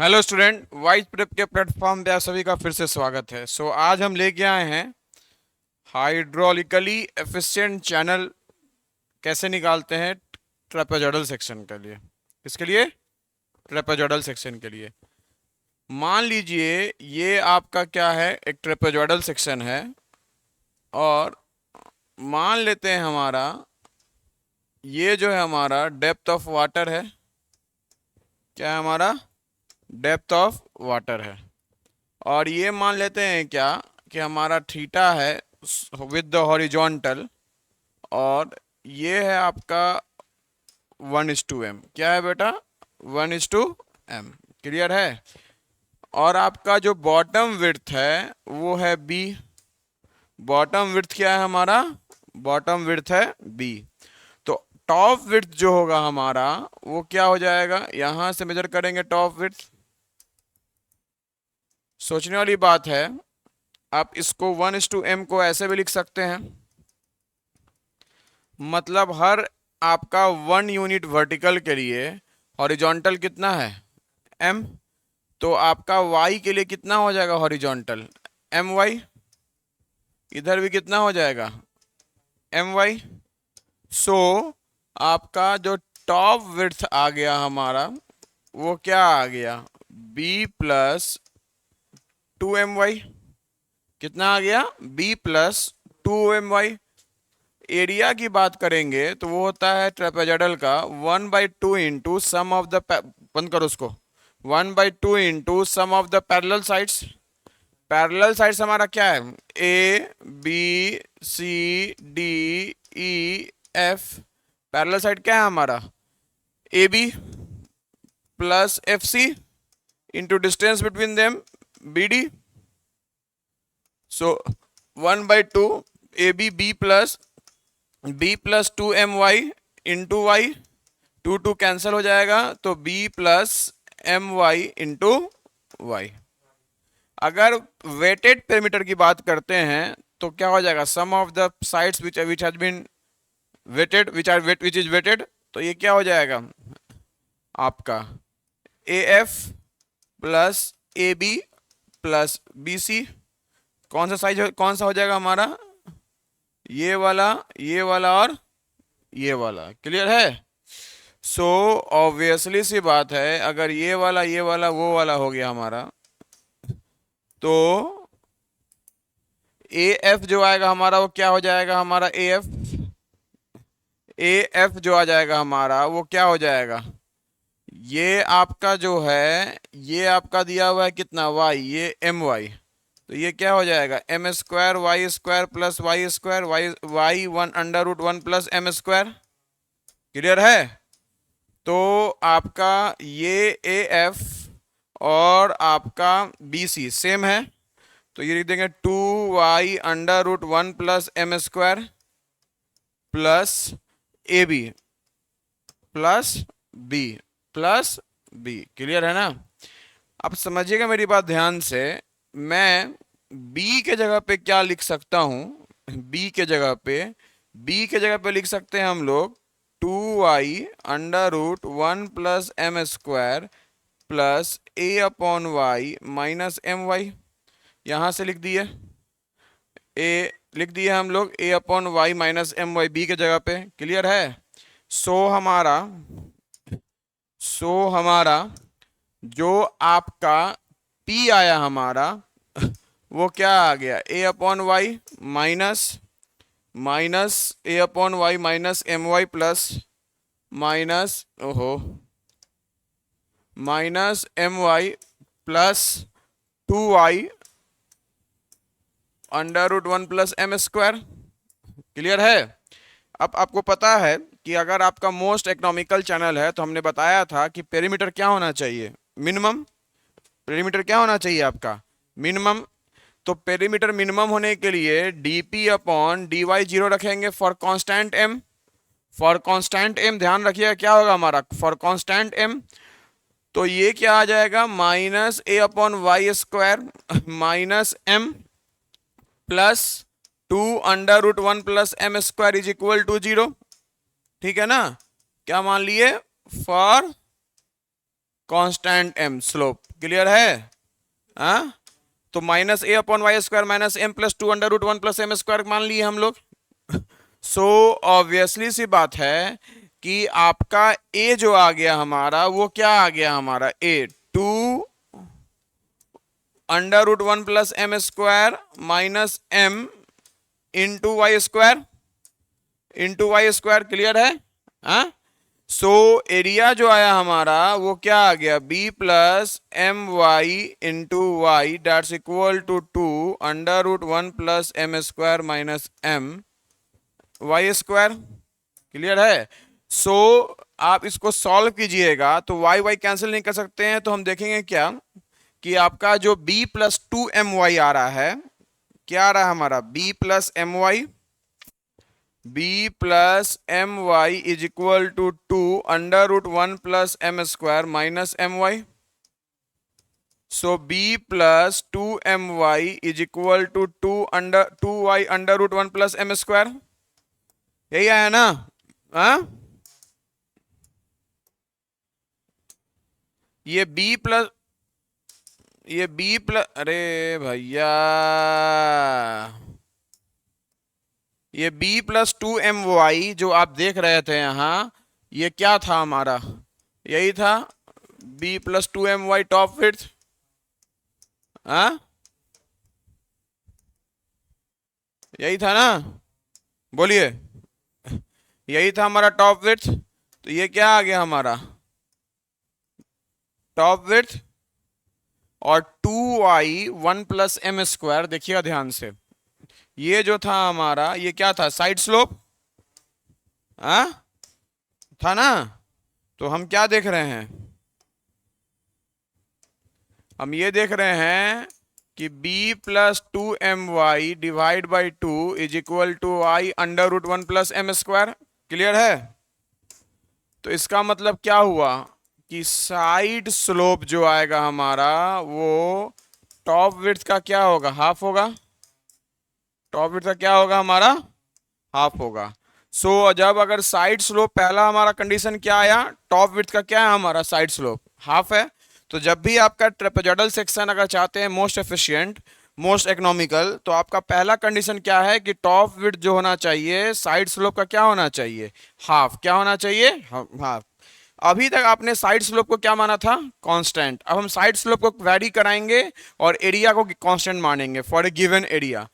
Hello student, wise prep के platform पे आप सभी का फिर से स्वागत है। आज हम लेके आए हैं हाइड्रोलिकली एफिशिएंट चैनल कैसे निकालते हैं ट्रेपेजॉइडल सेक्शन के लिए। किसके लिए? ट्रेपेजॉइडल सेक्शन के लिए। मान लीजिए ये आपका क्या है, एक ट्रेपेजॉइडल सेक्शन है और मान लेते हैं हमारा ये जो है हमारा डेप्थ ऑफ वाटर है। क्या है हमारा? डेप्थ ऑफ वाटर है। और ये मान लेते हैं क्या कि हमारा थीटा है विद द हॉरिजॉन्टल, और ये है आपका 1:m। क्या है बेटा? 1:m। क्लियर है? और आपका जो बॉटम विड्थ है वो है b। बॉटम विड्थ क्या है हमारा? बॉटम विड्थ है b। तो टॉप विड्थ जो होगा हमारा वो क्या हो जाएगा? यहां से मेजर करेंगे टॉप विड्थ। सोचने वाली बात है, आप इसको 1:m को ऐसे भी लिख सकते हैं, मतलब हर आपका 1 यूनिट वर्टिकल के लिए हॉरिजॉन्टल कितना है? m। तो आपका y के लिए कितना हो जाएगा हॉरिजॉन्टल? my। इधर भी कितना हो जाएगा? my। सो आपका जो टॉप विड्थ आ गया हमारा वो क्या आ गया? b plus 2my। कितना आ गया? b plus 2my। एरिया की बात करेंगे तो वो होता है ट्रेपेजॉइडल का 1/2 इंटू सम ऑफ द, बंद करो उसको, 1/2 into sum of the parallel sides. Parallel sides हमारा क्या है? A B C D E F. Parallel side क्या है हमारा? A B plus F C into distance between them B D. So 1/2 A B plus b plus 2my into y. 2 cancel हो जाएगा तो b plus my into y. अगर weighted perimeter की बात करते हैं तो क्या हो जाएगा? Sum of the sides which has been weighted, which is weighted. तो ये क्या हो जाएगा आपका? AF plus AB plus BC। कौन सा साइज, कौन सा हो जाएगा हमारा? ये वाला, ये वाला और ये वाला। क्लियर है? सो ऑब्वियसली सी बात है, अगर ये वाला वो वाला हो गया हमारा, तो AF जो आएगा हमारा वो क्या हो जाएगा हमारा? AF जो आ जाएगा हमारा वो क्या हो जाएगा? ये आपका जो है, ये आपका दिया हुआ है कितना? y, ये my। तो ये क्या हो जाएगा? m² y² plus y² y 1/√1 plus m²। Clear है? तो आपका ये AF और आपका BC सेम है, तो ये लिख देंगे 2y/√1 plus m² plus AB plus B plus B। Clear है ना? अब समझिएगा मेरी बात ध्यान से। मैं B के जगह पे क्या लिख सकता हूं? B के जगह पे लिख सकते हैं हम लोग 2y/√1 plus m² plus a/y minus my। यहां से लिख दिए, लिख दिए हम लोग a/y माइनस my b के जगह पे। क्लियर है? सो हमारा जो आपका p आया हमारा वो क्या आ गया? a/y minus a/y minus my plus minus minus my plus 2y/√1 plus m²। Clear है? अब आपको पता है कि अगर आपका मोस्ट इकोनॉमिकल चैनल है तो हमने बताया था कि पेरीमीटर क्या होना चाहिए? मिनिमम। पेरीमीटर क्या होना चाहिए आपका? मिनिमम। तो पेरीमीटर मिनिमम होने के लिए dp/dy 0 रखेंगे for constant m। For constant m ध्यान रखिएगा क्या होगा हमारा? फॉर कांस्टेंट m तो ये क्या आ जाएगा? Minus a/y² minus m plus 2/√1 plus m² is equal to 0। ठीक है ना? क्या मान लिए? For constant m slope. Clear है? हाँ, तो minus a upon y square minus m plus 2 under root 1 plus m square मान लिए हम लोग। सो ऑब्वियसली सी बात है कि आपका a जो आ गया हमारा, वो क्या आ गया हमारा, a 2 under root 1 plus m square minus m into y square. Clear है? हाँ, सो एरिया जो आया हमारा वो क्या आ गया, b plus m y into y that's equal to 2 under root 1 plus m square minus m y square. Clear है? सो आप इसको सॉल्व कीजिएगा तो वाई वाई कैंसिल नहीं कर सकते हैं, तो हम देखेंगे क्या कि आपका जो b प्लस 2my आ रहा है, क्या आ रहा है हमारा, b plus m y is equal to 2 under root 1 plus m square minus my। So b plus 2my is equal to 2y under root 1 plus m square. यही आया ना? हाँ, ये b प्लस अरे भैया, ये b प्लस 2my जो आप देख रहे थे यहां, ये क्या था हमारा, यही था b plus 2my top width. हाँ, यही था ना, बोलिए, यही था हमारा टॉप विड्थ। तो ये क्या आ गया हमारा, टॉप विड्थ, और 2y 1 प्लस m स्क्वायर। देखिएगा ध्यान से, ये जो था हमारा, ये क्या था, साइड स्लोप। हाँ, था ना? तो हम क्या देख रहे हैं, हम ये देख रहे हैं कि b plus 2my divide by 2 is equal to I under root 1 plus m square. Clear है? तो इसका मतलब क्या हुआ कि साइड स्लोप जो आएगा हमारा वो टॉप विड्थ का क्या होगा, हाफ होगा। टॉप विड्थ का क्या होगा हमारा, हाफ होगा। सो जब अगर साइड स्लोप, पहला हमारा कंडीशन क्या आया, टॉप विड्थ का क्या है हमारा, साइड स्लोप हाफ है। तो जब भी आपका ट्रेपेजॉइडल सेक्शन अगर चाहते हैं मोस्ट एफिशिएंट, मोस्ट इकोनॉमिकल, तो आपका पहला कंडीशन क्या है कि टॉप विड्थ जो होना चाहिए साइड स्लोप का क्या होना चाहिए, हाफ। क्या होना चाहिए, हाफ। अभी तक आपने साइड स्लोप को क्या माना था, कांस्टेंट। अब हम साइड स्लोप को वैरी कराएंगे और एरिया को कांस्टेंट मानेंगे फॉर ए गिवन एरिया।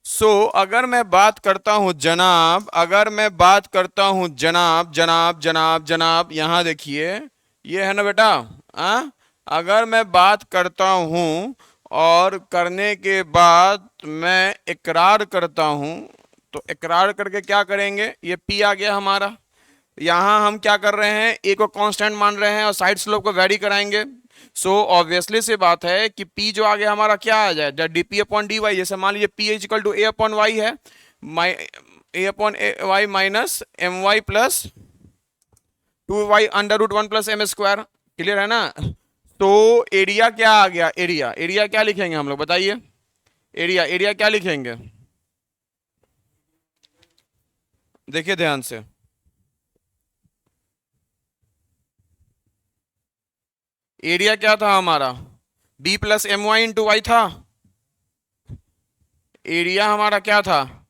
सो अगर मैं बात करता हूं जनाब, अगर मैं बात करता हूं जनाब जनाब जनाब जनाब, यहां देखिए, ये है ना बेटा, अगर मैं बात करता हूं और करने के बाद मैं इकरार करता हूं, तो इकरार करके क्या करेंगे, ये पी आ गया हमारा। यहां हम क्या कर रहे हैं, ए को कांस्टेंट मान रहे हैं और साइड स्लोप को वेरी कराएंगे। सो ऑब्वियसली से बात है कि P जो आ गया हमारा क्या आ जाए, d p upon d y. जैसे मान लीजिए P is equal to a upon y है, a upon y minus m y plus 2y under root 1 plus m square. Clear है ना? तो एरिया क्या आ गया, एरिया क्या लिखेंगे हम लोग, बताइए, एरिया क्या लिखेंगे, देखिए ध्यान से। एरिया क्या था हमारा, b plus m y into y था। एरिया हमारा क्या था,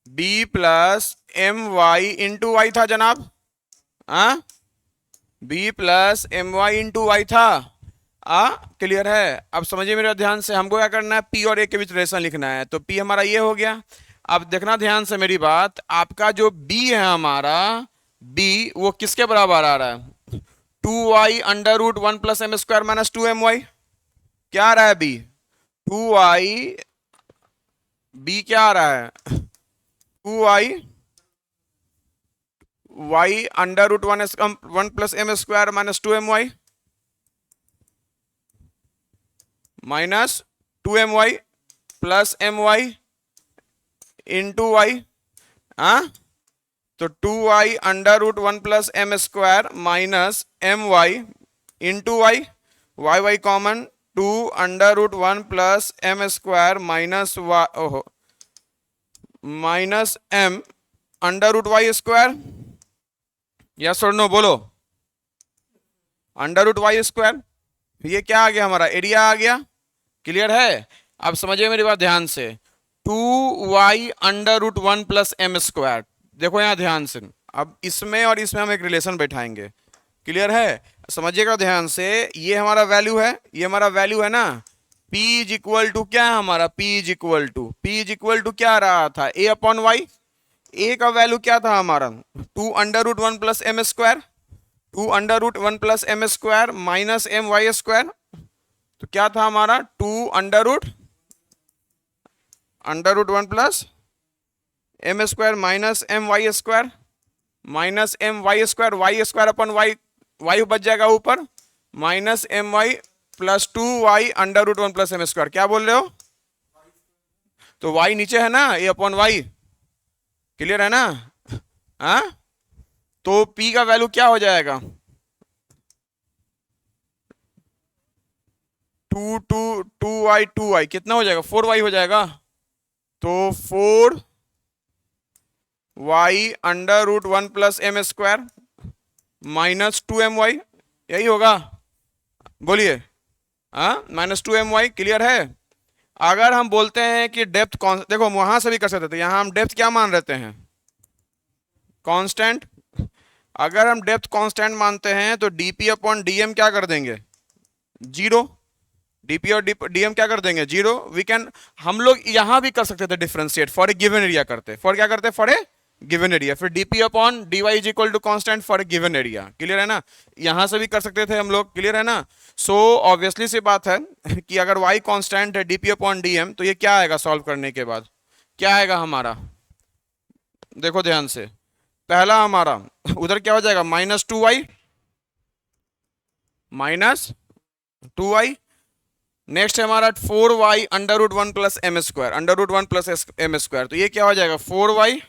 b plus m y into y था जनाब। हाँ, b plus m y into y था। क्लियर है? अब समझिए मेरा ध्यान से, हमको क्या करना है, p और a के बीच रिलेशन लिखना है। तो p हमारा ये हो गया। अब देखना ध्यान से मेरी बात, आपका जो b है हमारा, b वो किसके बराबर आ रहा है, 2y under root 1 plus m square minus 2my। क्या आ रहा है b, 2y, b क्या आ रहा है, 2y y under root 1 plus m square minus 2my minus 2my plus my into y. तो 2y under root 1 plus m square minus my into y, y common, 2 under root 1 plus m square minus ओहो minus m under root y square. Yes और no बोलो। Under root y square, ये क्या आ गया हमारा, area आ गया। Clear है? अब समझिए मेरी बात ध्यान से, 2y under root 1 plus m square. देखो यहाँ ध्यान से, अब इसमें और इसमें हम एक रिलेशन बैठाएंगे। क्लियर है? समझिएगा ध्यान से, ये हमारा वैल्यू है, ये हमारा वैल्यू है ना। P इज इक्वल टू क्या है हमारा, P इज इक्वल टू क्या रहा था, ए अपॉन वाई। ए का वैल्यू क्या था हमारा, 2 under root 1 plus m square, 2 under root 1 plus m square minus m y square. तो क्या था हमारा, 2 under root 1 plus m square minus m y square, minus m y square upon y, y बच जाएगा ऊपर, minus m y plus 2y under root 1 plus m square. क्या बोल रहे हो, तो y नीचे है ना, ए अपॉन वाई। क्लियर है ना? हाँ, तो p का वैल्यू क्या हो जाएगा, 2y कितना हो जाएगा, 4y हो जाएगा। तो 4y under root 1 plus m square minus 2my, यही होगा, बोलिए। हाँ, -2my। क्लियर है? अगर हम बोलते हैं कि डेप्थ कौन, देखो हम वहां से भी कर सकते थे, यहां हम डेप्थ क्या मान रहते हैं, कांस्टेंट। अगर हम डेप्थ कांस्टेंट मानते हैं तो डीपी अपॉन डीएम क्या कर देंगे, जीरो। डीपी और डीएम क्या कर देंगे, जीरो। वी कैन, हम लोग यहां भी कर सकते थे differentiate, for a given area करते, फॉर क्या करते, फॉर ए गिवन एरिया, फिर dp upon dy is equal to constant for a given area. Clear है ना? यहां से भी कर सकते थे हम लोग। क्लियर है ना? सो ऑब्वियसली सी बात है कि अगर वाई कांस्टेंट है डीपी अपॉन डीएम, तो ये क्या आएगा सॉल्व करने के बाद, क्या आएगा हमारा, देखो ध्यान से, पहला हमारा उधर क्या हो जाएगा, -2y। नेक्स्ट है हमारा 4y under root 1 plus m square, under root 1 plus m square. तो ये क्या हो जाएगा, 4y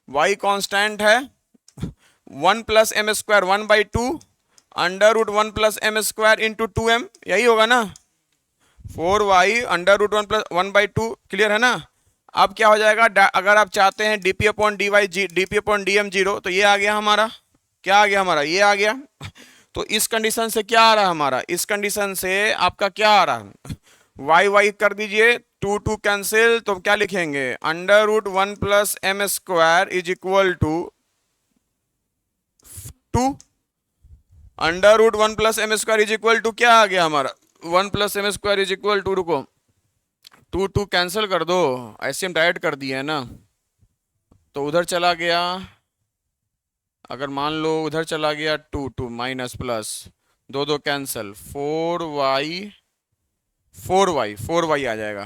y कांस्टेंट है, 1 plus m square 1/2 under root 1 plus m square into 2m, यही होगा ना, 4y under root 1 plus 1/2। Clear है ना? अब क्या हो जाएगा, अगर आप चाहते हैं dp upon d y, dp upon dm zero, तो ये आ गया हमारा, क्या आ गया हमारा, ये आ गया। तो इस कंडीशन से क्या आ रहा है हमारा, इस कंडीशन से आपका क्या आ रहा है, वाई वाई कर दीजिए, 2 कैंसिल, तो क्या लिखेंगे, under root 1 plus m square is equal to 2, under root 1 plus m square is equal to क्या आ गया हमारा, 1 plus m square is equal to, रुको, 2 कैंसिल कर दो, ऐसे हम डायरेक्ट कर दिए है ना, तो उधर चला गया, अगर मान लो उधर चला गया 2 माइनस प्लस, 2 कैंसिल, 4y आ जाएगा,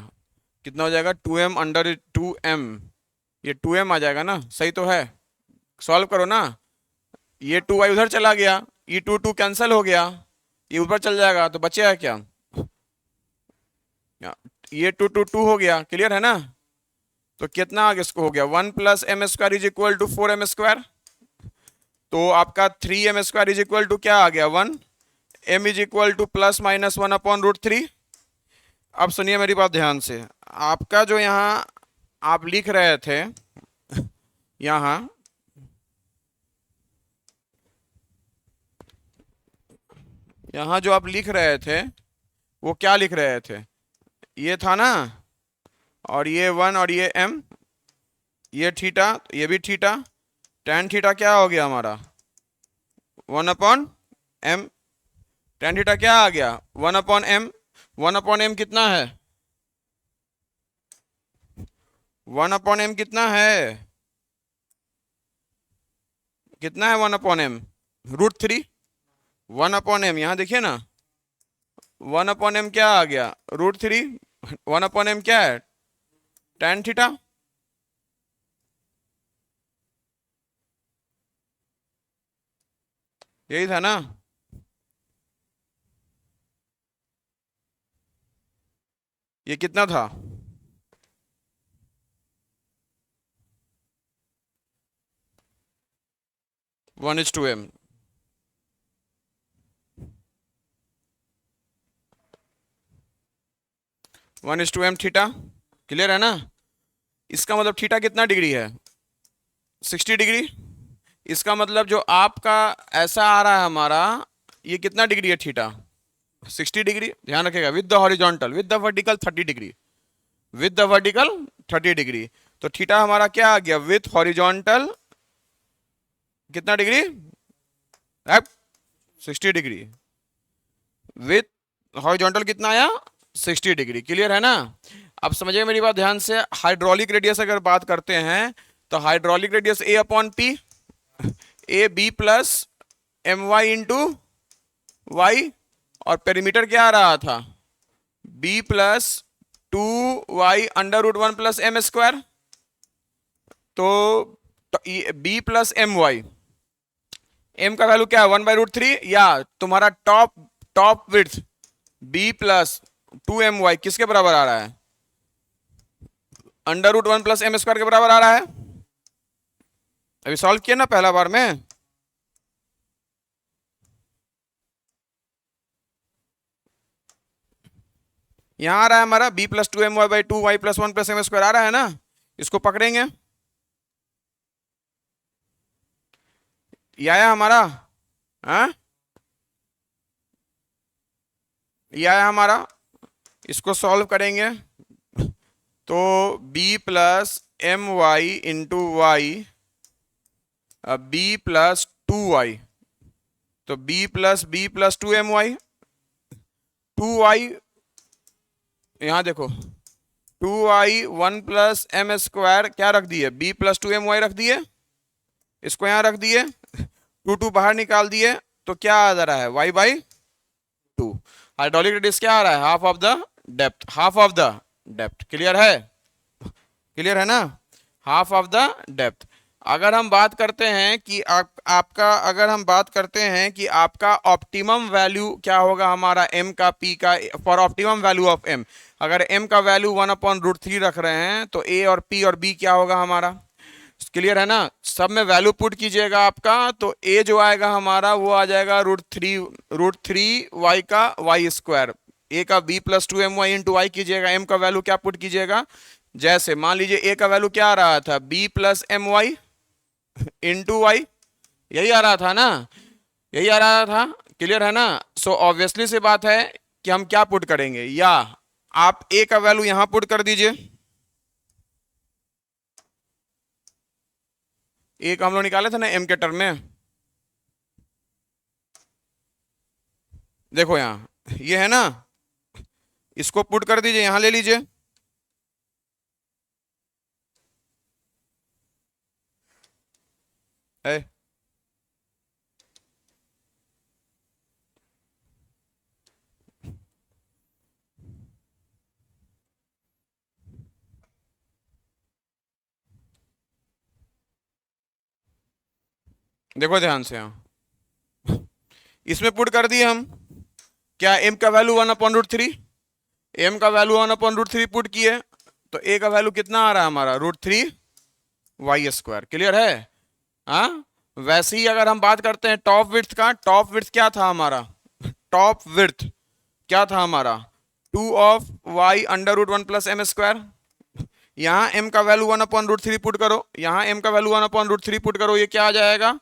कितना हो जाएगा, 2m अंडर 2m, ये 2m आ जाएगा ना, सही तो है, सॉल्व करो ना, ये 2y उधर चला गया, ये 2 कैंसिल हो गया, ये ऊपर चल जाएगा, तो बचेगा क्या, ये 2 हो गया। क्लियर है ना? तो कितना आगे इसको हो गया, 1 plus m square is equal to 4m square, तो आपका 3m square is equal to क्या आ गया, 1, m is equal to plus minus 1 upon root 3। अब सुनिए मेरी बात ध्यान से, आपका जो यहाँ आप लिख रहे थे, यहाँ जो आप लिख रहे थे वो क्या लिख रहे थे, ये था ना, और ये 1 और ये m, ये थीटा, ये भी थीटा, tan थीटा क्या हो गया हमारा, 1 अपॉन m, tan थीटा क्या आ गया, 1 अपॉन m, 1 अपॉन m कितना है, 1 अपॉन m कितना है, कितना है 1 upon m, root 3, 1 upon m, यहाँ देखिए ना, 1 अपॉन m क्या आ गया, रूट 3, 1 अपॉन m क्या है, tan थीटा। यही था ना, ये कितना था, one is to m, one is to m theta. Clear है ना? इसका मतलब थीटा कितना डिग्री है, 60 डिग्री। इसका मतलब जो आपका ऐसा आ रहा है हमारा, ये कितना डिग्री है थीटा? 60 डिग्री। ध्यान रखेगा, with the horizontal, with the vertical 30 degree, with the vertical 30 degree. तो थीटा हमारा क्या आ गया? विथ हॉरिजॉन्टल कितना डिग्री? 60 डिग्री। विथ हॉरिजॉन्टल कितना आया? 60 डिग्री। क्लियर है ना? अब समझिए मेरी बात ध्यान से। हाइड्रोलिक रेडियस अगर बात करते हैं तो hydraulic radius a upon p, a B plus m y into y, और पेरीमीटर क्या आ रहा था? B plus 2y under root 1 plus m square. तो b plus m y, m का वैल्यू क्या है? 1/√3, या तुम्हारा top top width b plus 2my किसके बराबर आ रहा है? Under root 1 plus m square के बराबर आ रहा है। अभी सॉल्व किया ना पहला बार में। यहां आ रहा है हमारा b plus 2my/2y plus 1 plus m square आ रहा है ना। इसको पकड़ेंगे, ये आया हमारा। हाँ, ये आया हमारा। इसको सॉल्व करेंगे तो b plus m y into y, b plus 2y, तो b प्लस 2my, 2y, यहां देखो 2y 1 प्लस एम स्क्वायर क्या रख दिए? b प्लस 2my रख दिए, इसको यहां रख दिए, 2 बाहर निकाल दिए, तो क्या आ जा रहा है? y/2। हाइड्रोलिक रेडियस क्या आ रहा है? Half of the depth, half of the depth. Clear है? क्लियर है ना? Half of the depth. अगर हम बात करते हैं कि आपका अगर हम बात करते हैं कि आपका ऑप्टिमम वैल्यू क्या होगा हमारा m का, p का, for optimum value of m, अगर m का वैल्यू 1/√3 रख रहे हैं तो a और p और b क्या होगा हमारा? क्लियर है ना? सब में वैल्यू पुट कीजिएगा आपका, तो a जो आएगा हमारा वो आ जाएगा √3 y का y²। a का b plus 2my into y कीजिएगा, m का वैल्यू क्या पुट कीजिएगा? जैसे मान लीजिए a का वैल्यू क्या आ रहा था? b plus m y into y, यही आ रहा था ना, यही आ रहा था। क्लियर है ना? सो ऑब्वियसली से बात है कि हम क्या पुट करेंगे, या आप a का वैल्यू यहां पुट कर दीजिए। a का हम लोग निकाले थे ना m के टर्म में, देखो यहां ये है ना, इसको पुट कर दीजिए, यहां ले लीजिए। है देखो ध्यान से, यहां इसमें पुट कर दिए हम क्या? m का वैल्यू 1/√3, m का वैल्यू 1/√3 पुट किए, तो a का वैल्यू कितना आ रहा है हमारा? √3y²। क्लियर है? हाँ। वैसे ही अगर हम बात करते हैं टॉप विड्थ का, टॉप विड्थ क्या था हमारा? टॉप विड्थ क्या था हमारा? 2 under root 1 plus m square. यहाँ m का वैल्यू 1/√3 पुट करो, यहाँ m का वैल्यू 1/√3 पुट करो, ये क्या आ जाएगा?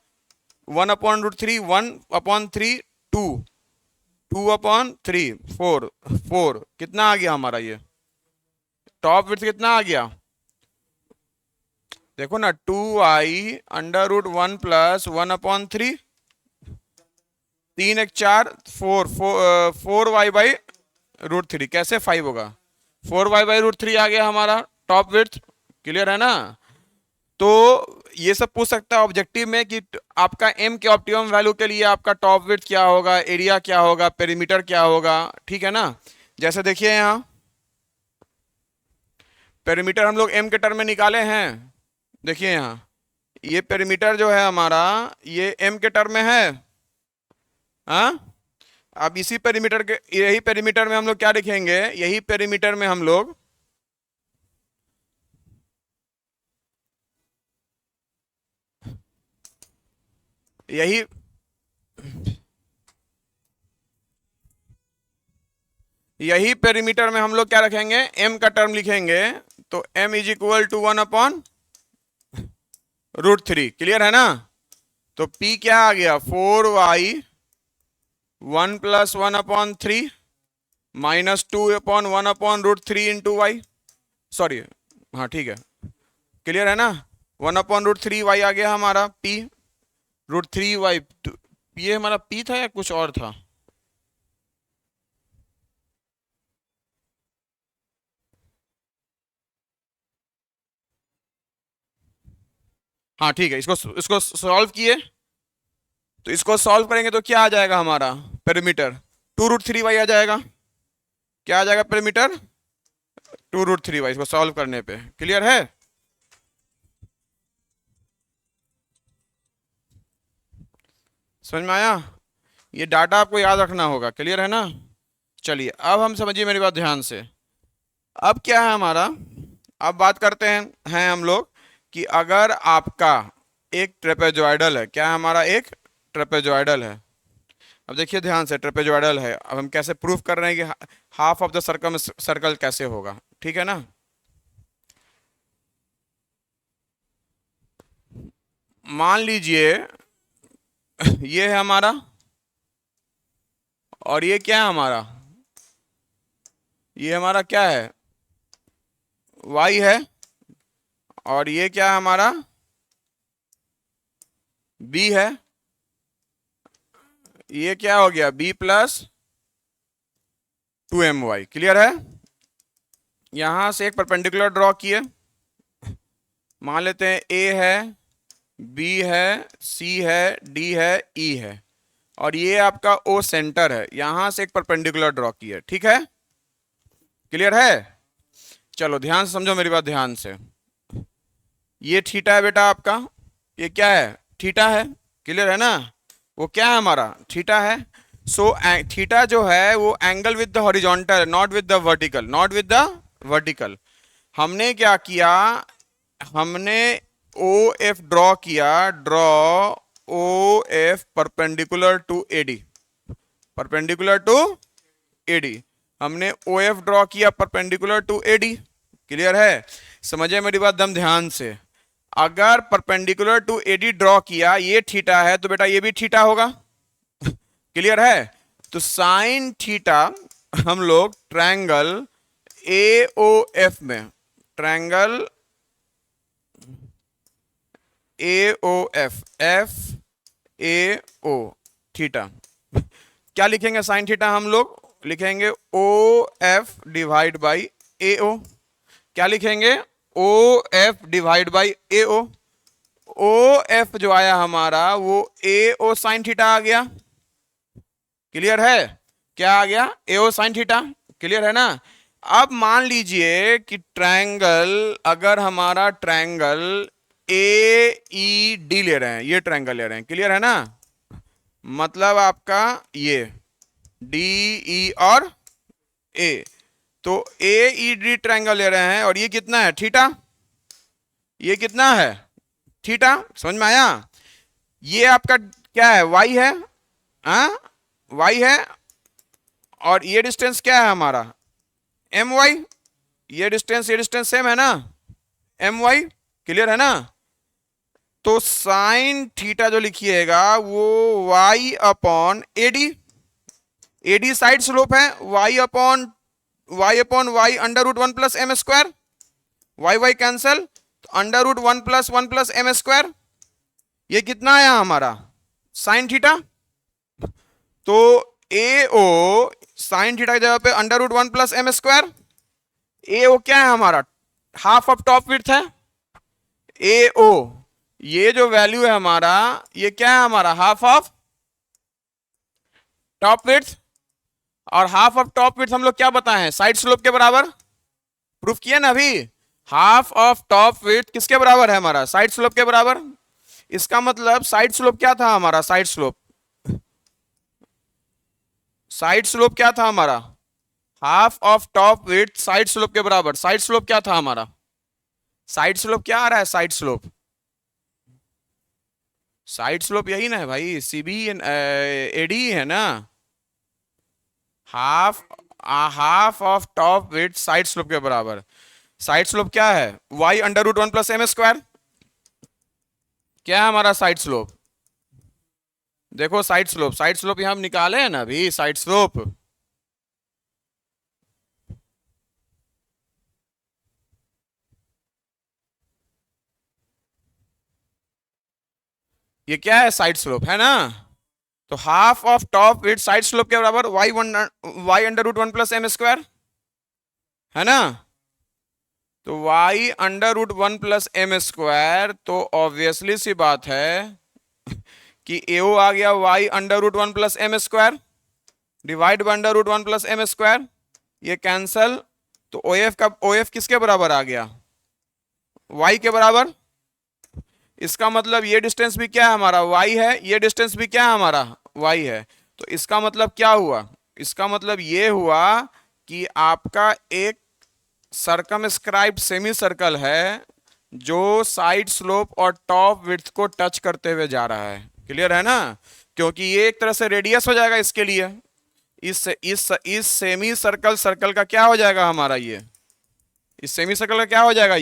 1/√3, 1/3, 2, 2/3, 4, 4, कितना आ गया हमारा? ये टॉप विड्थ कितना आ गया? देखो ना, 2i under root 1 plus 1/3, 3 1 4, 4y/√3, कैसे 5 होगा? 4y/√3 आ गया हमारा टॉप विड्थ। क्लियर है ना? तो ये सब पूछ सकता है ऑब्जेक्टिव में कि आपका m के ऑप्टिमम वैल्यू के लिए आपका टॉप विड्थ क्या होगा, एरिया क्या होगा, पेरीमीटर क्या होगा। ठीक है ना? जैसे देखिए यहाँ पेरीमीटर हम लोग m के टर्म में निकाले हैं। देखिए यहाँ ये पेरीमीटर जो है हमारा, ये m के टर्म में है। हाँ, अब इसी पेरीमीटर के, यही पेरीमीटर में हम लोग क्या लिखेंगे? यही पेरीमीटर में हम लोग यही पेरीमीटर में हम लोग क्या रखेंगे? m का टर्म लिखेंगे, तो m = 1/√3। क्लियर है ना? तो P क्या आ गया, 4y 1+1/3 -2/1/√3 इंटू वाई, सॉरी, हाँ ठीक है, क्लियर है ना, 1/√3y आ गया हमारा P, √3y। ये हमारा P था या कुछ और था? हाँ ठीक है, इसको इसको सॉल्व किए, तो इसको सॉल्व करेंगे तो क्या आ जाएगा हमारा पेरीमीटर, 2√3y आ जाएगा। क्या आ जाएगा पेरीमीटर? 2√3y, इसको सॉल्व करने पे क्लियर है। समझ में आया? ये डाटा आपको याद रखना होगा, क्लियर है ना। चलिए अब हम समझिए मेरी बात ध्यान से। अब क्या है हमारा, अब बात करते हैं हम लोग कि अगर आपका एक ट्रेपेजॉइडल है, क्या है हमारा, एक ट्रेपेजॉइडल है। अब देखिए ध्यान से, ट्रेपेजॉइडल है, अब हम कैसे प्रूफ कर रहे हैं कि हाफ ऑफ द सर्कल कैसे होगा, ठीक है ना। मान लीजिए ये है हमारा, और ये क्या है हमारा, ये हमारा क्या है, y है, और ये क्या है हमारा, b है। ये क्या हो गया, b+2my, क्लियर है। यहां से एक परपेंडिकुलर ड्रॉ किए, मान लेते हैं a है, b है, c है, d है, e है, और ये आपका o सेंटर है। यहां से एक परपेंडिकुलर ड्रॉ किए, ठीक है, क्लियर है। चलो ध्यान से समझो मेरी बात ध्यान से। ये थीटा है बेटा आपका, ये क्या है, थीटा है, क्लियर है ना। वो क्या है हमारा, थीटा है। सो थीटा जो है वो angle with the horizontal, not with the vertical, not with the vertical. हमने क्या किया, हमने ओ एफ ड्रॉ किया, draw O F perpendicular to AD, perpendicular to AD. हमने ओ एफ ड्रॉ किया परपेंडिकुलर टू एडी, क्लियर है। समझे मेरी बात दम ध्यान से। अगर परपेंडिकुलर टू एडी ड्रॉ किया, ये थीटा है, तो बेटा ये भी थीटा होगा, क्लियर है। तो साइन थीटा हम लोग ट्रायंगल ए ओ एफ में, triangle A O F, F A O theta, क्या लिखेंगे साइन थीटा, हम लोग लिखेंगे O F divide by A O. क्या लिखेंगे, O F divide by A O. O F जो आया हमारा वो ए ओ साइन थीटा आ गया, क्लियर है। क्या आ गया, ए ओ साइन थीटा, क्लियर है ना। अब मान लीजिए कि ट्रायंगल, अगर हमारा ट्रायंगल ए ई डी ले रहे हैं, ये ट्रायंगल ले रहे हैं, क्लियर है ना, मतलब आपका ये डी ई और ए, तो ए ई डी ट्रायंगल ले रहे हैं, और ये कितना है, थीटा, ये कितना है, थीटा, समझ में आया। ये आपका क्या है, वाई है, हाँ वाई है, और ये डिस्टेंस क्या है हमारा, एम वाई, ये डिस्टेंस सेम है ना, एम वाई, क्लियर है ना। तो साइन थीटा जो लिखिएगा वो y upon AD, AD side slope है, y upon y under root 1 + m², y y cancel, तो अंडर रूट 1 + 1 + m², ये कितना आया हमारा साइन थीटा। तो ए ओ साइन थीटा की जगह पे अंडर रूट 1 + m², ए ओ क्या है हमारा, हाफ ऑफ टॉप विड्थ है, ए ओ ये जो वैल्यू है हमारा, ये क्या है हमारा, हाफ ऑफ टॉप विड्थ। और हाफ ऑफ टॉप विड्थ हम लोग क्या बताए हैं, साइड स्लोप के बराबर, प्रूफ किया ना अभी। हाफ ऑफ टॉप विड्थ किसके बराबर है हमारा, साइड स्लोप के बराबर। इसका मतलब साइड स्लोप क्या था हमारा, साइड स्लोप, साइड स्लोप क्या था हमारा, half of top width side slope के बराबर। साइड स्लोप क्या था हमारा, साइड स्लोप क्या आ रहा है, साइड स्लोप, साइड स्लोप यही ना है भाई, सीबी एडी है ना, half of top width side slope के बराबर। साइड स्लोप क्या है, y अंडर रूट 1 + m², क्या है हमारा साइड स्लोप, देखो साइड स्लोप यहां हम निकाले हैं ना अभी, साइड स्लोप। ये क्या है, साइड स्लोप है ना। तो half of top with side slope के बराबर y under root one plus m square, है ना। तो y under root one plus m square, तो ऑब्वियसली सी बात है कि एओ आ गया y under root one plus m square divide by under root one plus m square, ये कैंसल। तो ओ एफ का ओ एफ किसके बराबर आ गया, y के बराबर। इसका मतलब ये डिस्टेंस भी क्या है हमारा, y है, ये डिस्टेंस भी क्या है हमारा, y है। तो इसका मतलब क्या हुआ, इसका मतलब ये हुआ कि आपका एक सर्कमस्क्राइब्ड सेमी सर्कल है जो साइड स्लोप और टॉप विड्थ को टच करते हुए जा रहा है। क्लियर है ना, क्योंकि ये एक तरह से रेडियस हो जाएगा इसके लिए। इस सेमी सर्कल का क्या हो जाएगा हमारा, ये इस सेमी सर्कल का क्या हो जाएगा,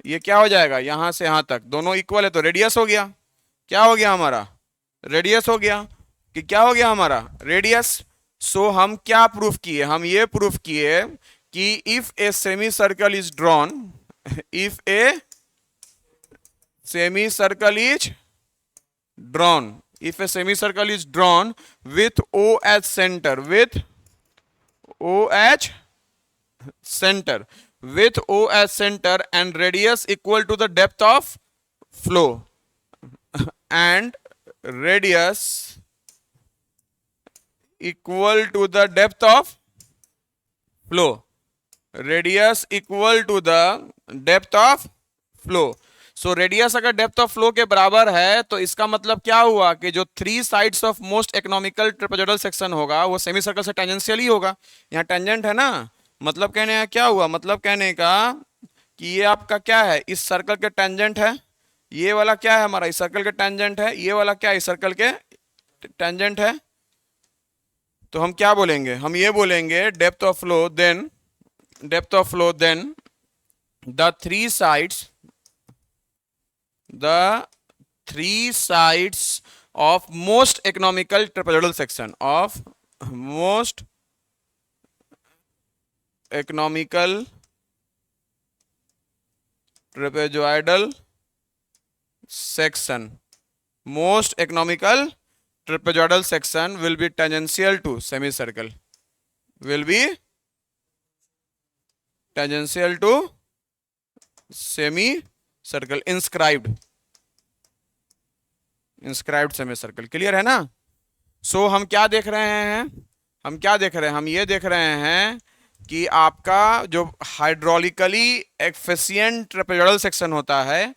ये क्या हो जाएगा, यहां से यहां तक दोनों इक्वल है तो रेडियस हो गया। क्या हो गया हमारा, रेडियस हो गया। कि क्या हो गया हमारा, रेडियस। सो हम क्या प्रूफ किए, हम ये प्रूफ किए कि if a semi circle is drawn, if a semi circle is drawn, if a semicircle is drawn with O as center, with O as center, with O as center and radius equal to the depth of flow, and radius equal to the depth of flow, radius equal to the depth of flow। So radius अगर depth of flow के बराबर है तो इसका मतलब क्या हुआ कि जो three sides of most economical trapezoidal section होगा वो सेमी सर्कल से टेंजेंशियल ही होगा। यहाँ टेंजेंट है ना, मतलब कहने का क्या हुआ, मतलब कहने का कि ये आपका क्या है, इस सर्कल के टेंजेंट है। ये वाला क्या है हमारा, इस सर्कल के टेंजेंट है। ये वाला क्या है, इस सर्कल के टेंजेंट है। तो हम क्या बोलेंगे, हम ये बोलेंगे depth of flow then, depth of flow then the three sides, the three sides of most economical trapezoidal section, of most economical trapezoidal section, most economical trapezoidal section will be tangential to semicircle, will be tangential to semicircle, inscribed semicircle। Clear है ना। सो हम क्या देख रहे हैं, हम क्या देख रहे हैं, हम ये देख रहे हैं कि आपका जो हाइड्रोलिकली एफिशिएंट ट्रेपेजोइडल सेक्शन होता है,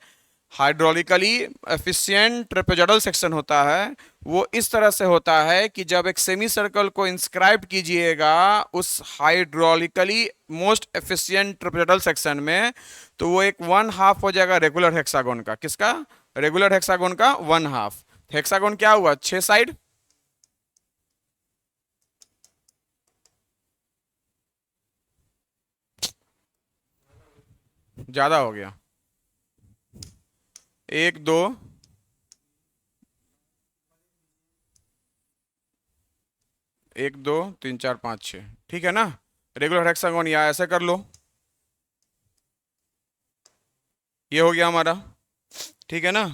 हाइड्रोलिकली एफिशिएंट ट्रेपेजोइडल सेक्शन होता है, वो इस तरह से होता है कि जब एक सेमी सर्कल को इंस्क्राइब कीजिएगा उस hydraulically most efficient trapezoidal section में, तो वो एक वन हाफ हो जाएगा रेगुलर हेक्सागोन का। किसका, रेगुलर हेक्सागोन का वन हाफ। हेक्सागोन क्या हुआ, 6 साइड, ज्यादा हो गया, 1 2 1 2 3 4 5 6, ठीक है ना। रेगुलर हेक्सागोन या ऐसे कर लो, ये हो गया हमारा, ठीक है ना।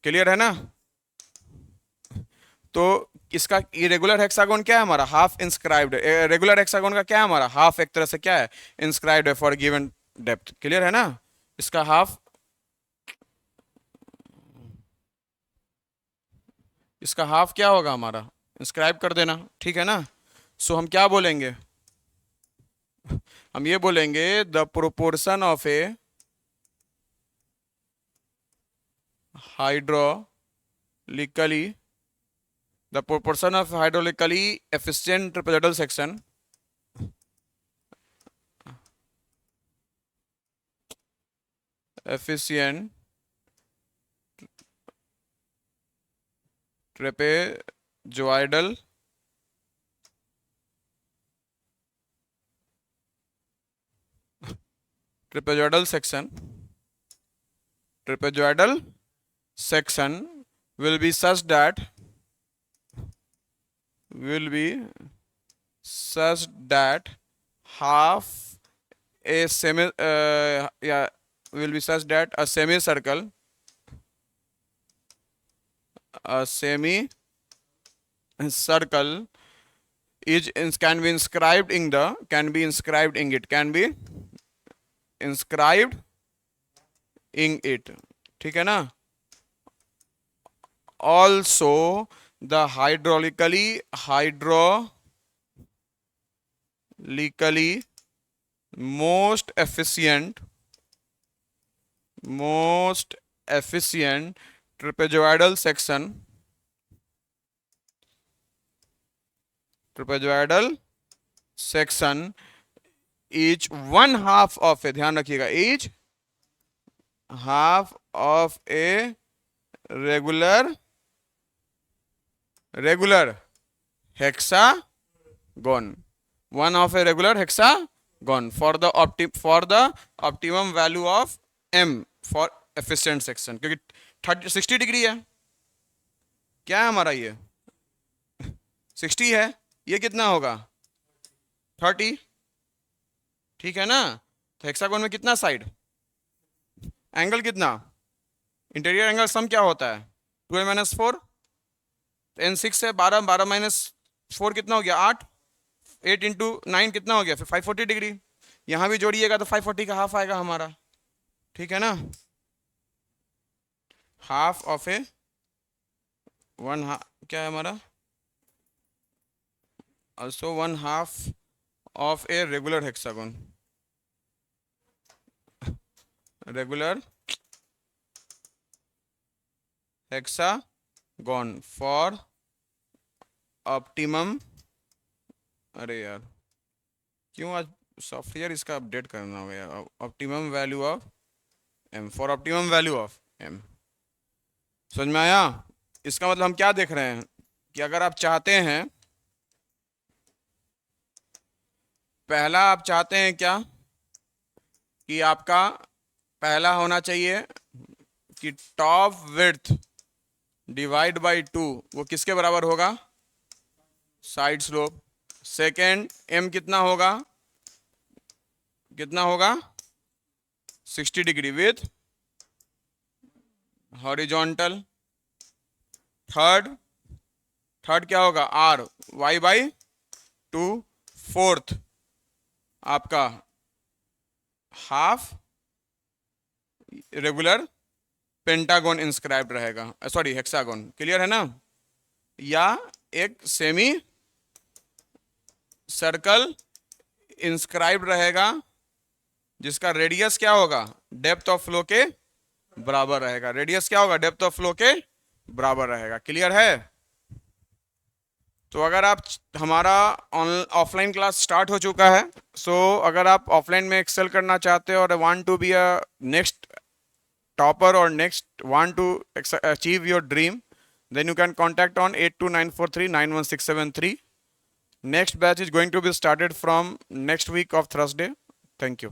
क्लियर है ना। तो इसका इरेगुलर हेक्सागोन क्या है हमारा, हाफ इंस्क्राइब्ड। रेगुलर हेक्सागोन का क्या है हमारा, हाफ एक तरह से क्या है, इंस्क्राइब्ड है फॉर गिवन डेप्थ। क्लियर है ना। इसका हाफ, इसका हाफ क्या होगा हमारा, इंस्क्राइब कर देना, ठीक है ना। सो हम क्या बोलेंगे, हम ये बोलेंगे the proportion of A hydraulically, the proportion of hydraulically efficient trapezoidal section efficient trapezoidal trapezoidal section will be such that will be such that half a semi yeah will be such that a semicircle is can be inscribed in the can be inscribed in it can be inscribed in it, ठीक है ना. Also the hydraulically most efficient trapezoidal section each one half of a, ध्यान रखिएगा, each half of a regular hexagon, one of a regular hexagon for the optimum value of m for efficient section, क्योंकि 60 degree है. क्या है हमारा ये 60 है, ये कितना होगा 30, ठीक है ना. तो हेक्सागोन में कितना साइड, एंगल कितना, इंटीरियर एंगल सम क्या होता है 12 - 4, n6 है 12 - 4 कितना हो गया 8, 8 × 9 कितना हो गया फिर 540 डिग्री. यहां भी जोड़िएगा तो 540 का हाफ आएगा हमारा, ठीक है ना. हाफ ऑफ ए क्या है हमारा, also 1/2 of a regular hexagon for optimum, अरे यार क्यों आज सॉफ्टवेयर इसका अपडेट करना होगा यार. Optimum value of m, for optimum value of m. समझ में आया. इसका मतलब हम क्या देख रहे हैं कि अगर आप चाहते हैं, पहला आप चाहते हैं क्या कि आपका पहला होना चाहिए कि टॉप विड्थ डिवाइड बाय 2 वो किसके बराबर होगा, साइड स्लोप. सेकेंड m कितना होगा 60 डिग्री विथ हॉरिजॉन्टल. थर्ड क्या होगा r y/2. फोर्थ आपका हाफ रेगुलर पेंटागन इंस्क्राइब्ड रहेगा, सॉरी हेक्सागन. क्लियर है ना. या एक सेमी सर्कल इंस्क्राइब्ड रहेगा जिसका रेडियस क्या होगा डेप्थ ऑफ फ्लो के बराबर रहेगा. रेडियस क्या होगा डेप्थ ऑफ फ्लो के बराबर रहेगा. क्लियर है. तो अगर आप, हमारा ऑफलाइन क्लास स्टार्ट हो चुका है. सो अगर आप ऑफलाइन में एक्सेल करना चाहते हो और want to be a next topper और next want to achieve your dream, then you can contact on 8294391673. Next batch is going to be started from next week of Thursday. Thank you.